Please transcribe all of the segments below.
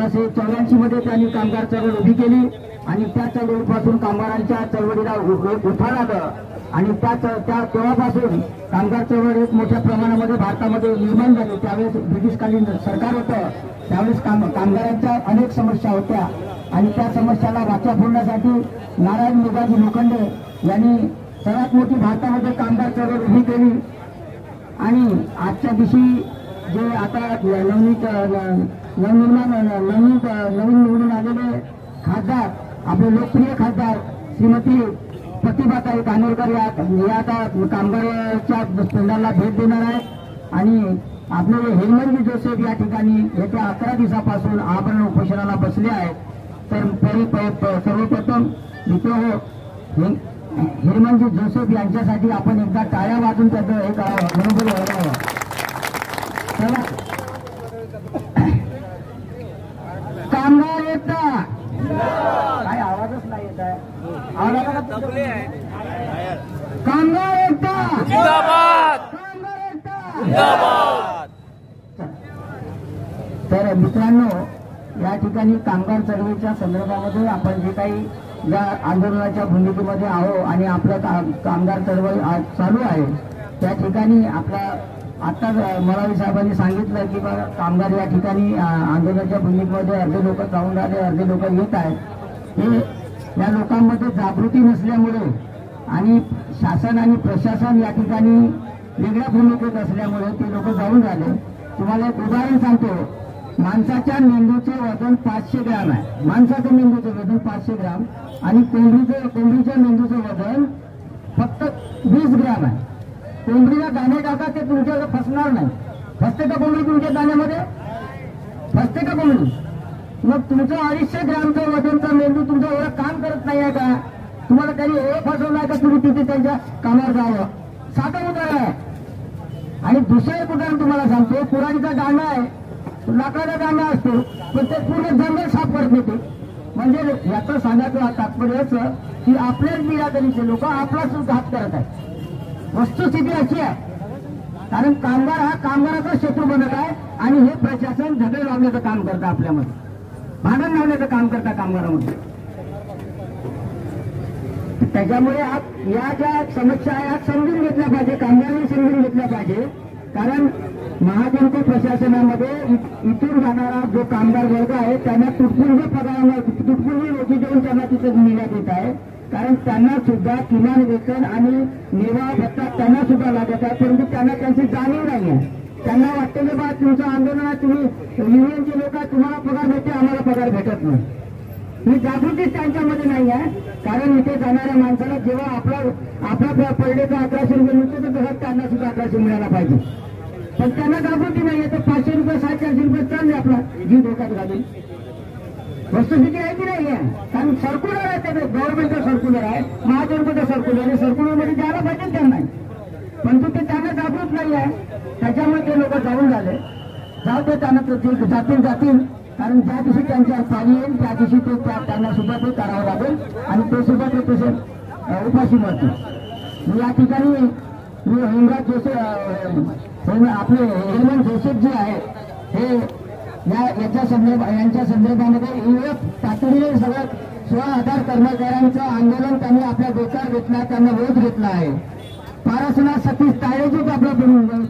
1884 मध्ये त्यांनी कामगार चळवळ उभी केली आणि त्या चळवळीपासून कामगारांच्या चळवळीला उठाव आलं आणि तेव्हापासून कामगार चळवळ एक मोठ्या प्रमाणामध्ये भारतामध्ये निर्माण झाली। त्यावेळेस ब्रिटिशकालीन सरकार होतं, त्यावेळेस कामगारांच्या अनेक समस्या होत्या आणि त्या समस्याला वाचा फोडण्यासाठी नारायण मेघाजी लोखंडे यांनी सर्वात मोठी भारतामध्ये कामगार चळवळ उभी केली। आणि आजच्या दिवशी जे आता नवीन निवडून आलेले खासदार, आपले लोकप्रिय खासदार श्रीमती प्रतिभाताई कानोरकर या आता कामगारांच्या तोंडाला भेट देणार आहेत आणि आपले हेमंत जोसेफ या ठिकाणी येत्या 11 दिवसापासून आमरण उपोषणाला बसले आहेत। तर सर्वप्रथम मित्र हेमंत जोसेफ यांच्यासाठी आपण एकदा टाळ्या वाजून त्याचं हे करावं, बरोबर व्हावं। चला, कामगार एकता, काय आवाजच नाही येत आहे, कामगार एकता जिंदाबाद, कामगार एकता जिंदाबाद। तर मित्रांनो, या ठिकाणी कामगार चळवळीच्या संदर्भामध्ये आपण जे काही या आंदोलनाच्या भूमिकेमध्ये आहो आणि आपलं कामगार चळवळ चालू आहे त्या ठिकाणी आपला आता मरावी साहेबांनी सांगितलं की बघा कामगार या ठिकाणी आंदोलनाच्या भूमिकेमध्ये अर्धे लोक जाऊन राहिले, अर्धे लोक येत आहेत। हे या लोकांमध्ये जागृती नसल्यामुळे आणि शासन आणि प्रशासन या ठिकाणी वेगळ्या भूमिकेत असल्यामुळे ते लोक जाऊन राहिले। तुम्हाला एक उदाहरण सांगतो, माणसाच्या मेंदूचे वजन 500 ग्रॅम आहे, माणसाच्या मेंदूचे वजन 500 ग्रॅम आणि कोंबडीच्या मेंदूचं वजन फक्त 20 ग्रॅम आहे। कोंबडीला दाणे टाका, ते तुमच्याकडे फसणार नाही। फसते का कोंबडी तुमच्या दाण्यामध्ये? फसते का कोंबडी? मग तुमचं 250 ग्रॅमचं वजनचा मेंदू तुमचं एवढं काम करत नाही आहे का? तुम्हाला त्यांनी एवढं फसवलं आहे का तुम्ही तिथे त्यांच्या कामावर जावं? साधं उदाहरण आहे। आणि दुसरं एक उदाहरण तुम्हाला सांगतो, पुराणीचा दांडा आहे, लाकडाचा दांडा असतो, पण ते पूर्ण जंगल साफ करत होते। म्हणजे याचं सांगायचं तात्पर्य असं की आपल्याच बिरादरीचे लोक आपलाच घात करत आहेत। वस्तुस्थिती अशी आहे, कारण कामगार हा कामगाराचा शत्रू बनत आहे आणि हे प्रशासन झगडे लावण्याचं काम करतं, आपल्यामध्ये भांडण लावण्याचं काम करतं कामगारामध्ये। त्याच्यामुळे या ज्या समस्या आहे समजून घेतल्या पाहिजे, कामगारांनी समजून घेतल्या पाहिजे। कारण महाजनको प्रशासनामध्ये इथून जाणारा जो कामगार वर्ग आहे त्यांना तुटपुंजी पगार, तुटपुंजी रोजी देऊन त्यांना तिथे नेण्यात येत आहे। कारण त्यांना सुद्धा किमान वेतन आणि निर्वाह भत्ता त्यांना सुद्धा लागत आहे, परंतु त्यांना त्यांची जाणीव नाही आहे। त्यांना वाटतं की बा तुमचं आंदोलन आहे, तुम्ही युनियनचे लोक आहे, तुम्हाला पगार भेटते, आम्हाला पगार भेटत नाही। ही जागृतीच त्यांच्यामध्ये नाही आहे। कारण इथे जाणाऱ्या माणसाला जेव्हा आपला पडलेचा 1100 रुपये मिळतो तर तसंच त्यांना सुद्धा 1100 मिळायला पाहिजे, पण त्यांना जागृती नाही आहे। तर 500 रुपये 700 रुपये चालले आपला जीव धोक्यात घालून। वस्तुस्थिती आहे की नाही आहे? कारण सर्क्युलर आहे, त्याचं गव्हर्नमेंटचं सर्क्युलर आहे, महाजनचं सर्क्युलर आहे, सर्क्युलरमध्ये द्यायला पाहिजे त्यांना, परंतु ते त्यांना जागृत नाही आहे। त्याच्यामुळे ते लोक जाऊन झाले, जाऊ ते त्यांना जातील कारण ज्या दिवशी त्यांच्या पाणी येईल त्या दिवशी ते त्यांना सुद्धा ते करावं लागेल आणि ते सुद्धा ते तसे उपाशी मरतील। या ठिकाणी हेमराज जोसेफ, आपले हेमंत जोसेफ जे आहे हे यांच्या संदर्भामध्ये तातडीने सगळं 16,000 कर्मचाऱ्यांचं आंदोलन त्यांनी आपल्या डोक्यावर घेतला, त्यांना रोज घेतला आहे। पारसनाथ सतीश तायेजीच आपल्या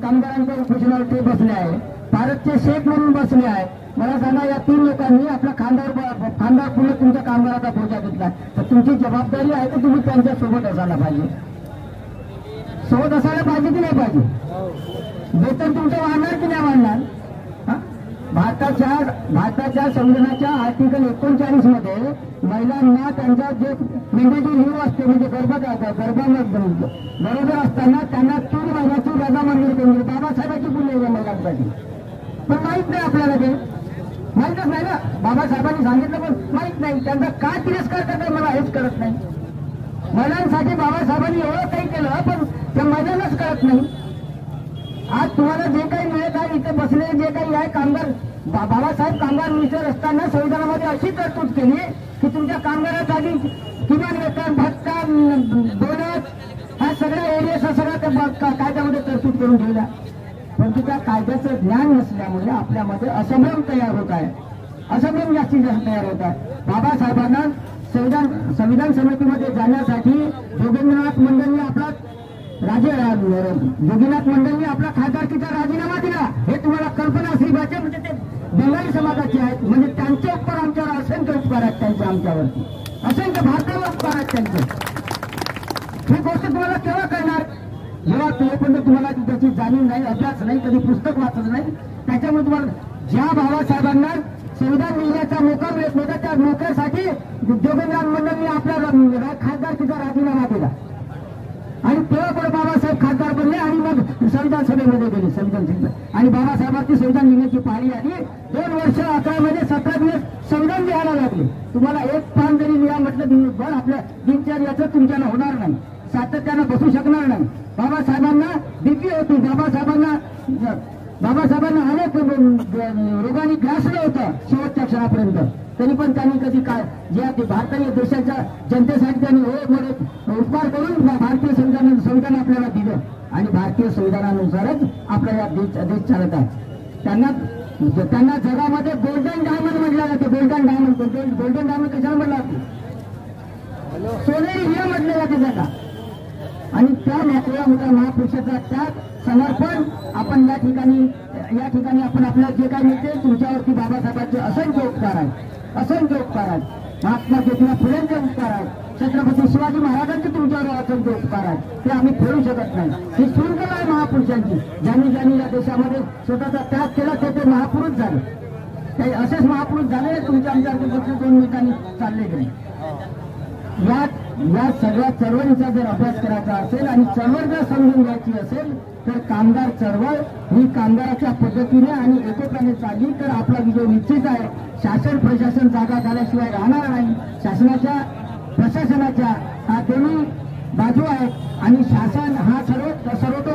कामगारांच्या उपोषणावर ते बसले आहे, भारतचे शेख म्हणून बसले आहे। मला सांगा, या 3 लोकांनी आपला खांदावर पूर्ण तुमच्या कामगाराचा बोजा घेतला, तर तुमची जबाबदारी आहे की तुम्ही त्यांच्या सोबत असायला पाहिजे, सोबत असायला पाहिजे की नाही पाहिजे? वेतन तुमचं वाढणार की नाही वाढणार? भारताच्या संविधानाच्या आर्टिकल 39 मध्ये महिलांना त्यांचा जे मेंढ्याची लीव असते, म्हणजे गरोदर असताना त्यांना 3 महिन्याची रजा मंजूर केली बाबासाहेबांची पुण्य महिलांसाठी। पण माहित नाही आपल्याला, ते माहितच नाही ना। बाबासाहेबांनी सांगितलं पण माहित नाही, त्यांचा काय तिरस्कार करतात मला हेच कळत नाही। महिलांसाठी बाबासाहेबांनी एवढं काही केलं पण त्या महिलांनाच कळत नाही। आज तुम्हाला जे काही मिळत आहे, इथे बसले जे काही आहे कामगार, बाबासाहेब कामगार मिनिस्टर असताना संविधानामध्ये अशी तरतूद केली की तुमच्या कामगारांसाठी किमान वेतन, भत्ता, बोनस हा सगळ्या एरियाचा सगळ्या त्या कायद्यामध्ये तरतूद करून ठेवल्या, परंतु त्या कायद्याचं ज्ञान नसल्यामुळे आपल्यामध्ये असंभ्रम तयार होत आहे। असं पण जास्तीत जास्त तयार होतात. बाबासाहेबांना संविधान समितीमध्ये जाण्यासाठी जोगेंद्रनाथ मंडळींनी आपला जोगीनाथ मंडळींनी आपला खासदारकीचा राजीनामा दिला. हे तुम्हाला कल्पना असली पाहिजे. म्हणजे ते बंगाली समाजाचे आहेत, म्हणजे त्यांचे उपकार आमच्यावर असंख्य उपकार आहेत त्यांचे, आमच्यावरती असंख्य भारतावर उपकार आहेत त्यांचे. ही गोष्ट तुम्हाला केव्हा कळणार? जेव्हा तोपर्यंत तुम्हाला त्याची जाणीव नाही, अभ्यास नाही, कधी पुस्तक वाचलं नाही. त्याच्यामुळे तुम्हाला ज्या बाबासाहेबांना संविधान लिहिण्याचा मोका मिळत नव्हता, त्या मोक्यासाठी जोगेंद्रनाथ मंडळींनी आपला खासदारकीचा राजीनामा दिला आणि तेव्हा पण बाबासाहेब खासदार बनले आणि मग संविधान सभेमध्ये गेले. संविधान सभा आणि बाबासाहेबांची संविधान लिहिण्याची पाळी आली. 2 वर्ष 11 महिने 17 दिवस संविधान लिहायला लागले. तुम्हाला एक पान जरी लिहा म्हटलं दिवसभर आपल्या दिनचर्याचं तुमच्याला होणार नाही, सातत्यानं बसू शकणार नाही. बाबासाहेबांना बीपी होती, बाबासाहेबांना अनेक रोगांनी ग्रासलं होतं शेवटच्या क्षणापर्यंत. तरी पण त्यांनी कधी काय ज्या भारतीय देशाच्या जनतेसाठी त्यांनी उपकार करून भारतीय संविधान आपल्याला दिलं आणि भारतीय संविधानानुसारच आपला या देश चालत आहे. त्यांना जगामध्ये गोल्डन डायमंड म्हटलं जाते. गोल्डन डायमंड कशाला म्हटलं जाते? सोनेरी हिरा म्हटलं जाते त्याला. आणि त्या मोठ्या महापुरुषाचा त्याग समर्पण आपण या ठिकाणी आपण आपल्याला जे काही मिळते तुमच्यावरती बाबासाहेबांचे असंख्य उपकार आहेत, असंख्य उपकार आहेत. महात्मा ज्योतिबा फुलेंचे उपकार आहेत, छत्रपती शिवाजी महाराजांचे तुमच्यावर असंख्य उपकार आहेत. ते आम्ही फेडू शकत नाही. ही शृंखला आहे महापुरुषांची. ज्यांनी या देशामध्ये स्वतःचा त्याग केला ते महापुरुष झाले. काही असेच महापुरुष झाले तुमच्या आमच्या 2 मिनिटांनी चालले गेले. या सगळ्या चळवळीचा जर अभ्यास करायचा असेल आणि चळवळ जर समजून घ्यायची असेल तर कामगार चळवळ ही कामगाराच्या पद्धतीने आणि एकोप्याने चालली तर आपला विजय निश्चित आहे. शासन प्रशासन जागा झाल्याशिवाय राहणार नाही. शासनाच्या प्रशासनाच्या हा दोन्ही बाजू आहेत आणि शासन हा सर्वोच्च